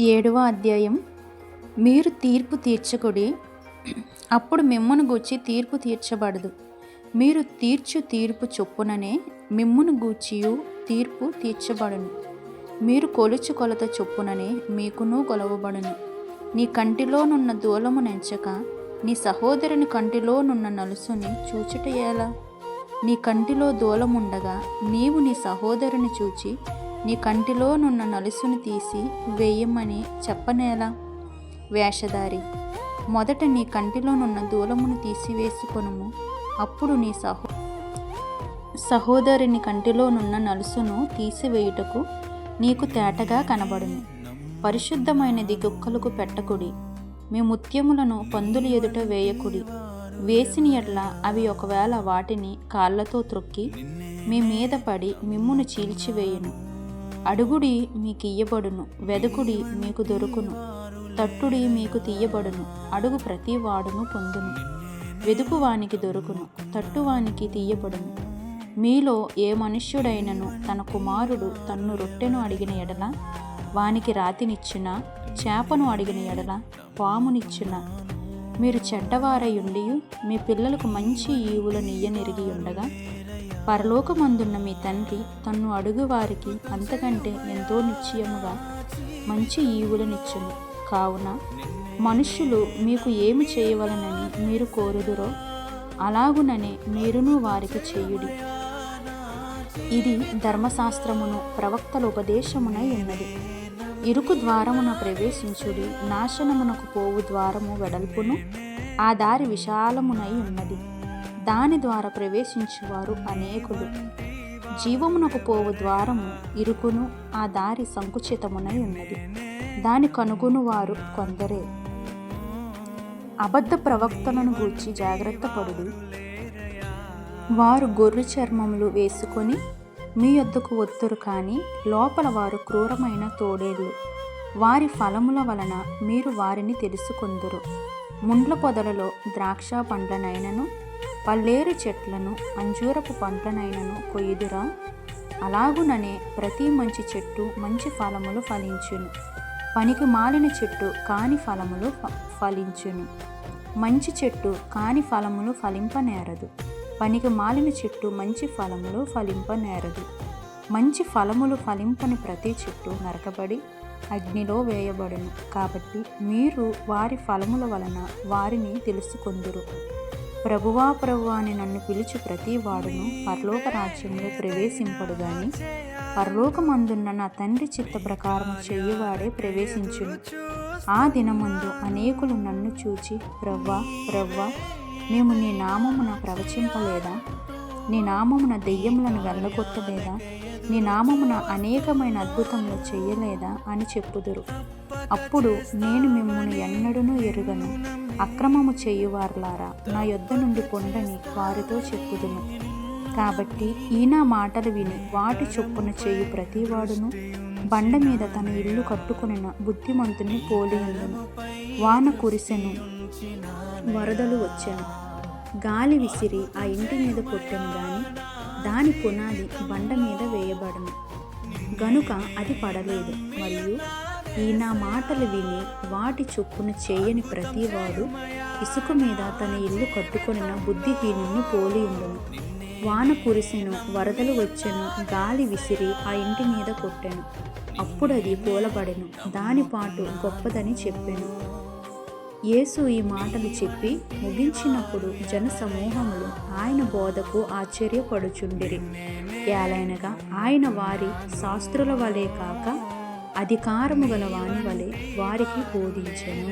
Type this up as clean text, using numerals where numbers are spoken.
7వ అధ్యాయం. మీరు తీర్పు తీర్చకుడి, అప్పుడు మిమ్మును గూర్చి తీర్పు తీర్చబడదు. మీరు తీర్చు తీర్పు చొప్పుననే మిమ్మును గూర్చియు తీర్పు తీర్చబడును. మీరు కొలుచు కొలత చొప్పుననే మీకును కొలవబడును. నీ కంటిలోనున్న దూలము నెంచక నీ సహోదరుని కంటిలోనున్న నలుసుని చూచుట ఎలా? నీ కంటిలో దూలముండగా నీవు నీ సహోదరుని చూచి నీ కంటిలోనున్న నలుసుని తీసి వేయమని చెప్పనేలా? వేషధారి, మొదట నీ కంటిలోనున్న దూలమును తీసివేసుకొనుము, అప్పుడు నీ సహోదరుని కంటిలోనున్న నలుసును తీసివేయుటకు నీకు తేటగా కనబడును. పరిశుద్ధమైనది గుక్కలకు పెట్టకుడి. మీ ముత్యములను పందుల ఎదుట వేయకుడి. వేసిన ఎడ్ల అవి ఒకవేళ వాటిని కాళ్ళతో త్రొక్కి మీ మీద పడి మిమ్మును చీల్చివేయును. అడుగుడి మీకు ఇయ్యబడును, వెదకుడి మీకు దొరుకును, తట్టుడి మీకు తీయబడును. అడుగు ప్రతి వాడును పొందును, వెదుకువానికి దొరుకును, తట్టువానికి తీయబడును. మీలో ఏ మనుష్యుడైనను తన కుమారుడు తన్ను రొట్టెను అడిగిన ఎడల వానికి రాతినిచ్చునా? చేపను అడిగిన ఎడల పామునిచ్చునా? మీరు చెడ్డవారయుండి మీ పిల్లలకు మంచి ఈవులనియ్యనెరిగి ఉండగా పరలోకమందున్న మీ తండ్రి తన్ను అడుగువారికి అంతకంటే ఎంతో నిశ్చయముగా మంచి ఈవులనిచ్చును. కావున మనుష్యులు మీకు ఏమి చేయవలనని మీరు కోరుదురో అలాగుననే మీరును వారికి చేయుడి. ఇది ధర్మశాస్త్రమును ప్రవక్తల ఉపదేశమునై ఉన్నది. ఇరుకు ద్వారమున ప్రవేశించుడి, నాశనమునకు పోవు ద్వారము వెడల్పును ఆ దారి విశాలమునై ఉన్నది. దాని ద్వారా ప్రవేశించువారు అనేకులు. జీవమునకు పోవు ద్వారము ఇరుకును ఆ దారి సంకుచితమునై ఉన్నది, దాని కనుగొను వారు కొందరే. అబద్ధ ప్రవక్తలను గూర్చి జాగ్రత్త పడుడి. వారు గొర్రె చర్మములు వేసుకొని మీ యొద్దకు వత్తురు, కానీ లోపల వారు క్రూరమైన తోడేళ్ళు. వారి ఫలముల వలన మీరు వారిని తెలుసుకొందురు. ముండ్ల పొదలలో ద్రాక్ష పండ్లనైనను పల్లేరు చెట్లను అంజూరపు పండ్లనైనను కొయ్యుదురా? అలాగుననే ప్రతి మంచి చెట్టు మంచి ఫలములు ఫలించును, పనికి మాలిన చెట్టు కాని ఫలములు ఫలించును. మంచి చెట్టు కాని ఫలములు ఫలింపనేరదు, పనికి మాలిన చెట్టు మంచి ఫలములు ఫలింపనేరదు. మంచి ఫలములు ఫలింపని ప్రతి చెట్టు నరకబడి అగ్నిలో వేయబడును. కాబట్టి మీరు వారి ఫలముల వలన వారిని తెలుసుకొందురు. ప్రభువా ప్రభువా అని నన్ను పిలిచి ప్రతి వాడును పరలోక రాజ్యంలో ప్రవేశింపడు గాని పరలోకమందున్న నా తండ్రి చిత్త ప్రకారం చెయ్యువాడే ప్రవేశించును. ఆ దినమందు అనేకులు నన్ను చూచి, ప్రవ్వా ప్రవ్వా, మేము నీ నామమున ప్రవచింపలేదా? నీ నామమున దెయ్యములను వెళ్ళగొట్టలేదా? నీ నామమున అనేకమైన అద్భుతములు చెయ్యలేదా అని చెప్పుదురు. అప్పుడు నేను మిమ్మును ఎన్నడూనూ ఎరుగను, అక్రమము చేయువారులారా నా యొద్ద నుండి పొండని వారితో చెప్పుదును. కాబట్టి ఈ నా మాటలు విని వాటి చొప్పున చేయు ప్రతివాడును బండ మీద తన ఇల్లు కట్టుకొనిన బుద్ధిమంతుని పోలియుండును. వాన కురిసెను, వరదలు వచ్చెను, గాలి విసిరి ఆ ఇంటి మీద కొట్టెను గాని దాని పునాది బండ మీద వేయబడను గనుక అది పడలేదు. మరియు ఈ నా మాటలు విని వాటి చొప్పున చేయని ప్రతివాడు ఇసుక మీద తన ఇల్లు కట్టుకొనిన బుద్ధిహీనుని పోలియుండును. వాన కురిసెను, వరదలు వచ్చెను, గాలి విసిరి ఆ ఇంటి మీద కొట్టెను, అప్పుడది కూలబడెను, దాని పాటు గొప్పదని చెప్పెను. యేసు ఈ మాటలు చెప్పి ముగించినప్పుడు జనసమూహములు ఆయన బోధకు ఆశ్చర్యపడుచుండిరి. ఏలైనగా ఆయన వారి శాస్త్రుల వలె కాక అధికారము గల వాని వలె వారికి బోధించెను.